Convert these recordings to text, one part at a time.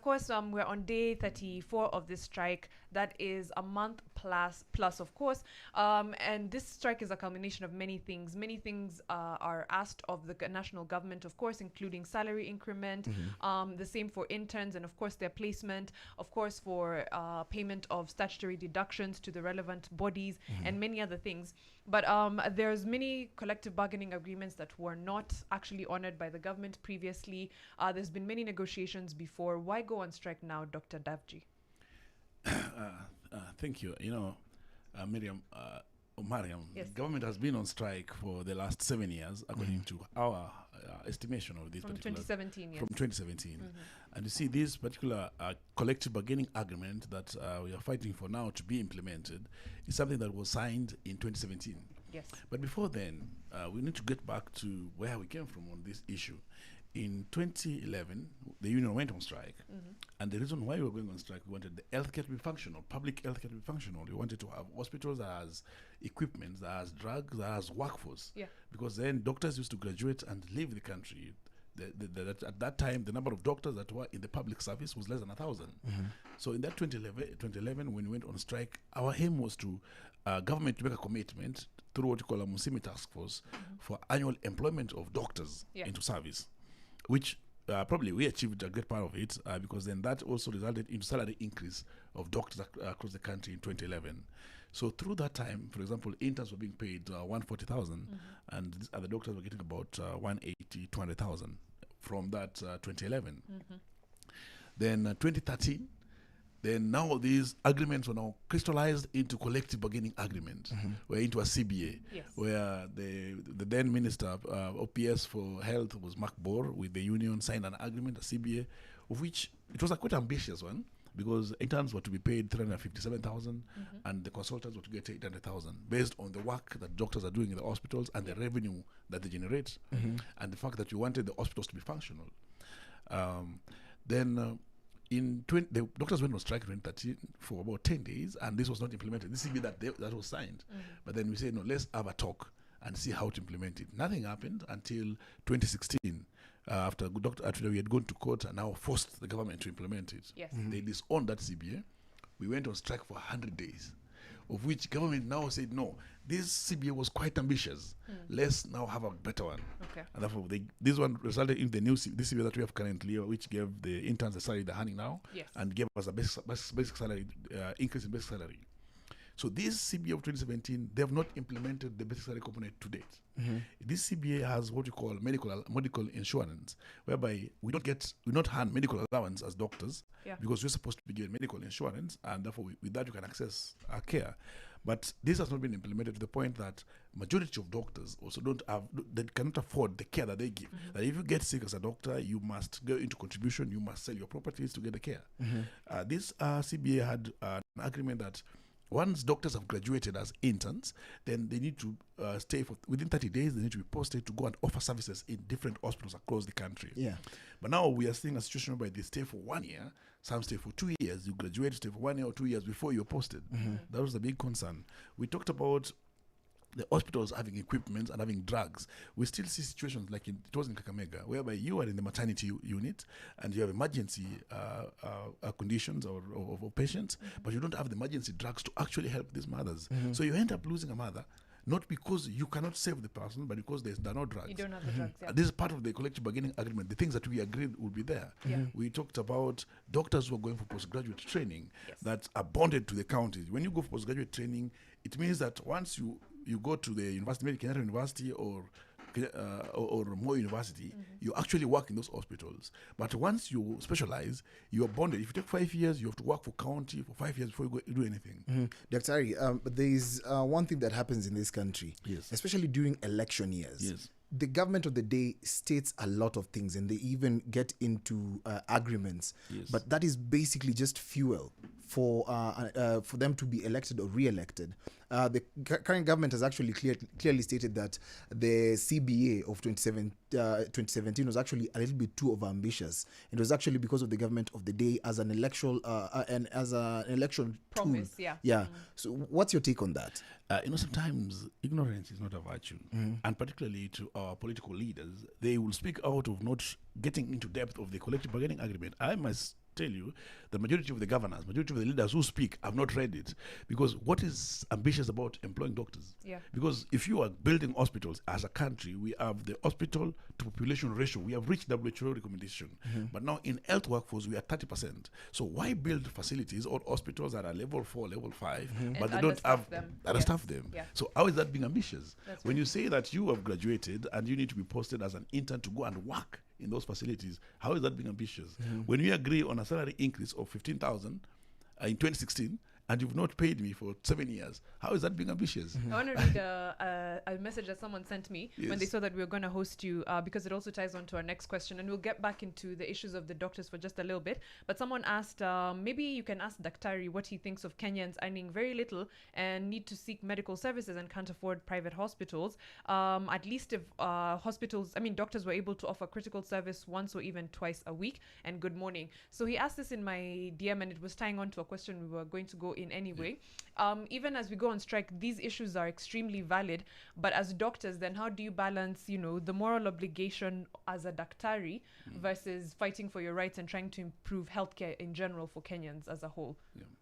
of course, we're on day 34 of this strike. That is a month plus, of course. And this strike is a culmination of many things. Many things are asked of the national government, of course, including salary increment, the same for interns, and of course their placement, of course for payment of statutory deductions to the relevant bodies, and many other things. But there's many collective bargaining agreements that were not actually honored by the government previously. There's been many negotiations before. Why go on strike now, Dr. Davji? Thank you. Mariam, Yes. the government has been on strike for the last 7 years, according to our estimation of this From particular 2017, yes. from 2017. And you see, this particular collective bargaining agreement that we are fighting for now to be implemented is something that was signed in 2017. Yes. But before then, we need to get back to where we came from on this issue. In 2011, the union went on strike, and the reason why we were going on strike, we wanted the healthcare to be functional, public healthcare to be functional. We wanted to have hospitals that has equipment, that has drugs, that has workforce. Yeah. Because then doctors used to graduate and leave the country. At that time, the number of doctors that were in the public service was less than 1,000. So in that 2011, when we went on strike, our aim was to government to make a commitment through what you call a Musimi task force for annual employment of doctors into service, which probably we achieved a great part of it because then that also resulted in salary increase of doctors across the country in 2011. So through that time, for example, interns were being paid 140,000, and these other doctors were getting about 180, 200,000 from that 2011. Then 2013. Then now these agreements were now crystallized into collective bargaining agreement. We're into a CBA, where the then Minister OPS for Health was Mark Bohr, with the union signed an agreement, a CBA, of which it was a quite ambitious one, because interns were to be paid 357,000 and the consultants were to get 800,000 based on the work that doctors are doing in the hospitals and the revenue that they generate, and the fact that we wanted the hospitals to be functional. The doctors went on strike in 2013 for about 10 days, and this was not implemented. This CBA that was signed. But then we said, no, let's have a talk and see how to implement it. Nothing happened until 2016, after we had gone to court and now forced the government to implement it. Yes. They disowned that CBA. We went on strike for 100 days, of which government now said, no, this CBA was quite ambitious. Let's now have a better one. Okay. And therefore, this one resulted in the new this CBA that we have currently, which gave the interns the salary they're earning now, and gave us a basic salary, increase in basic salary. So this CBA of 2017, they have not implemented the basic salary component to date. This CBA has what we call medical insurance, whereby we not earn medical allowance as doctors, because we're supposed to be given medical insurance, and therefore with that you can access our care. But this has not been implemented to the point that majority of doctors also they cannot afford the care that they give. That if you get sick as a doctor, you must go into contribution, you must sell your properties to get the care. This CBA had an agreement that once doctors have graduated as interns, then they need to stay for within 30 days. They need to be posted to go and offer services in different hospitals across the country. But now we are seeing a situation where they stay for 1 year, some stay for 2 years. You graduate, stay for 1 year or 2 years before you're posted. That was the big concern. We talked about the hospitals having equipment and having drugs. We still see situations like it was in Kakamega, whereby you are in the maternity unit and you have emergency conditions or patients, but you don't have the emergency drugs to actually help these mothers. So you end up losing a mother, not because you cannot save the person, but because there are no drugs. You don't have the drugs, This is part of the collective bargaining agreement. The things that we agreed will be there. We talked about doctors who are going for postgraduate training that are bonded to the counties. When you go for postgraduate training, it means that once you go to the university, maybe Kenyatta University or Moi University, you actually work in those hospitals. But once you specialize, you are bonded. If you take 5 years, you have to work for county for 5 years before you do anything. Dr. Ari, there is one thing that happens in this country, especially during election years. The government of the day states a lot of things, and they even get into agreements. But that is basically just fuel for them to be elected or re-elected. The current government has actually clearly stated that the CBA of 2017 was actually a little bit too overambitious. It was actually because of the government of the day as an election promise. Tool. So what's your take on that? Sometimes ignorance is not a virtue, and particularly to our political leaders, they will speak out of not getting into depth of the collective bargaining agreement. I must tell you, the majority of the governors, majority of the leaders who speak have not read it. Because what is ambitious about employing doctors? Yeah. Because if you are building hospitals as a country, we have the hospital to population ratio. We have reached WHO recommendation. But now in health workforce, we are 30%. So why build facilities or hospitals that are level 4, level 5, but they don't have understaff them? Yeah. So how is that being ambitious? That's When you say that you have graduated and you need to be posted as an intern to go and work in those facilities, how is that being ambitious? When we agree on a salary increase of 15,000 in 2016, and you've not paid me for 7 years, how is that being ambitious? I want to read a message that someone sent me when they saw that we were going to host you, because it also ties on to our next question, and we'll get back into the issues of the doctors for just a little bit. But someone asked, maybe you can ask Daktari what he thinks of Kenyans earning very little and need to seek medical services and can't afford private hospitals. At least if doctors were able to offer critical service once or even twice a week, and good morning. So he asked this in my DM, and it was tying on to a question we were going to go in anyway. Even as we go on strike, these issues are extremely valid, but as doctors, then how do you balance, the moral obligation as a daktari versus fighting for your rights and trying to improve healthcare in general for Kenyans as a whole?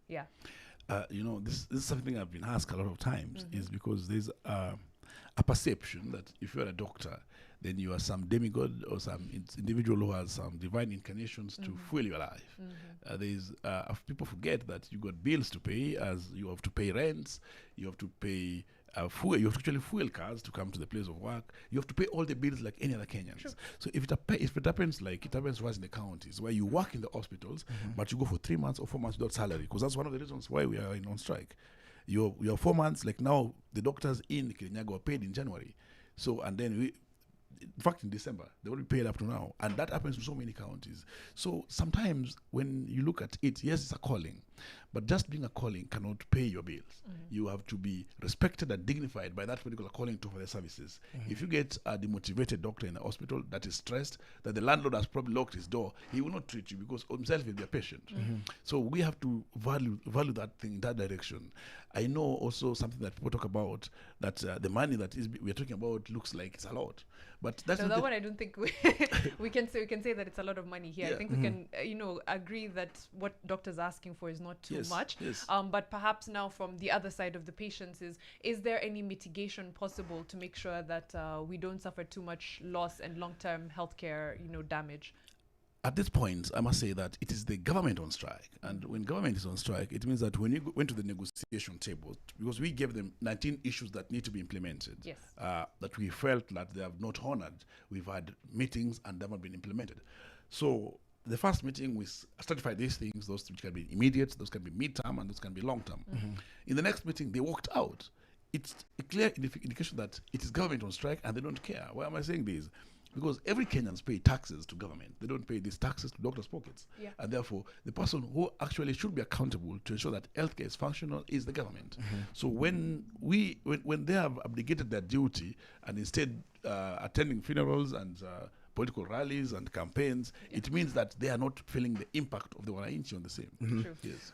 This is something I've been asked a lot of times, is because there's a perception that if you're a doctor, then you are some demigod or some individual who has some divine incarnations to fuel your life. People forget that you got bills to pay, as you have to pay rents, you have to pay fuel, you have to actually fuel cars to come to the place of work. You have to pay all the bills like any other Kenyans. Sure. So if it happens like it happens to us in the counties, where you work in the hospitals, but you go for 3 months or 4 months without salary, because that's one of the reasons why we are on strike. You're 4 months, like now, the doctors in Kirinyaga were paid in January. So, and then in fact, in December, they will be paid up to now. And that happens to so many counties. So sometimes when you look at it, yes, it's a calling. But just being a calling cannot pay your bills. You have to be respected and dignified by that particular calling to offer the services. If you get a demotivated doctor in a hospital that is stressed, that the landlord has probably locked his door, he will not treat you because himself will be a patient. So we have to value that thing in that direction. I know also something that people talk about, that the money that we are talking about looks like it's a lot. But that's that one I don't think we can say that it's a lot of money here. Yeah. I think we can agree that what doctors are asking for is not too much. Yes. But perhaps now from the other side of the patients is there any mitigation possible to make sure that we don't suffer too much loss and long-term healthcare damage? At this point, I must say that it is the government on strike. And when government is on strike, it means that when you went to the negotiation table, because we gave them 19 issues that need to be implemented, that we felt that they have not honored, we've had meetings and they haven't been implemented. So the first meeting, we stratified these things, those which can be immediate, those can be mid-term, and those can be long-term. In the next meeting, they walked out. It's a clear indication that it is government on strike and they don't care. Why am I saying this? Because every Kenyans pay taxes to government. They don't pay these taxes to doctors' pockets. Yeah. And therefore, the person who actually should be accountable to ensure that healthcare is functional is the government. So when they have abdicated their duty and instead attending funerals and political rallies and campaigns, it means that they are not feeling the impact of the wananchi on the same. True. Yes.